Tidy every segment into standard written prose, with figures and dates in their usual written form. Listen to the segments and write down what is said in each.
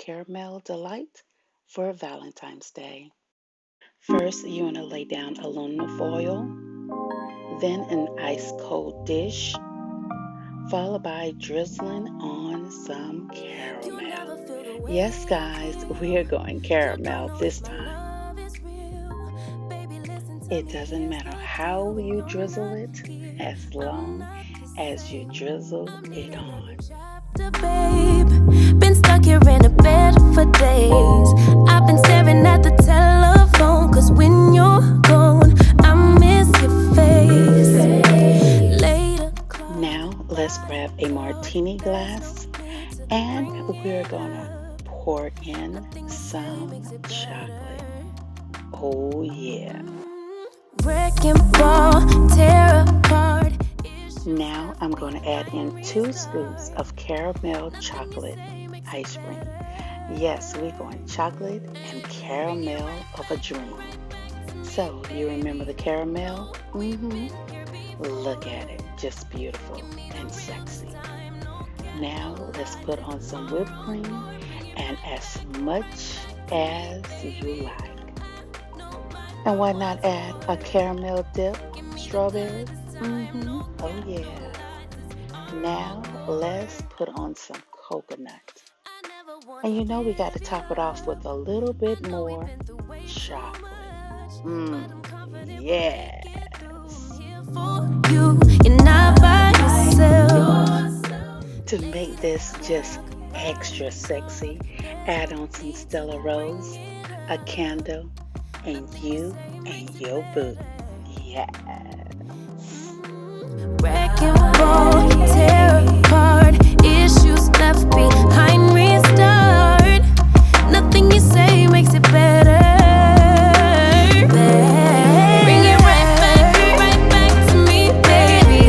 caramel delight for Valentine's Day. First, you want to lay down aluminum foil, then an ice cold dish, followed by drizzling on some caramel. Yes, guys, we are going caramel this time. It doesn't matter how you drizzle it, as long as you drizzle it on. Been stuck here in a bed for days. I've been staring at the telephone, cause when you're gone, I miss your face. Now let's grab a martini glass and we're gonna pour in some chocolate. Oh yeah. Wrecking ball, tear apart. Now I'm going to add in 2 scoops of caramel chocolate ice cream. Yes, we're going chocolate and caramel of a dream. So, you remember the caramel? Look at it, just beautiful and sexy. Now let's put on some whipped cream and as much as you like. And why not add a caramel dip, strawberries? Oh yeah. Now let's put on some coconut. And you know we got to top it off with a little bit more chocolate. Yes. To make this just extra sexy, add on some Stella Rose, a candle, and you and your boo. Yes. Wrecking ball, tear apart, issues left behind, restart. Nothing you say makes it better. Bring it right back to me, baby.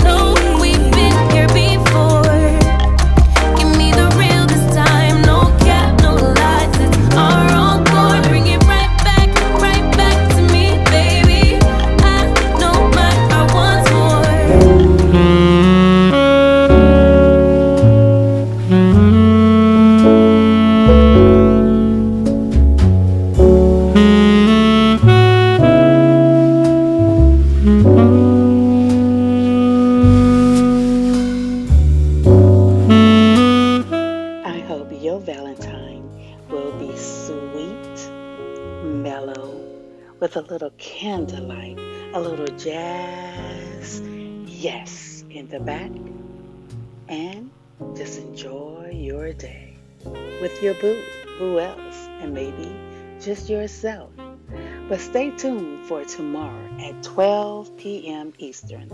No, we've been here before. Give me the real this time, no cap, no lies. It's our own core. Bring it right back to me, baby. I know my heart wants more. I hope your Valentine will be sweet, mellow, with a little candlelight, a little jazz, yes, in the back, and just enjoy your day with your boo, who else, and maybe just yourself. But stay tuned for tomorrow at 12 p.m. Eastern.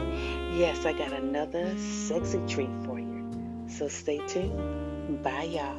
Yes, I got another sexy treat for you. So stay tuned. Bye, y'all.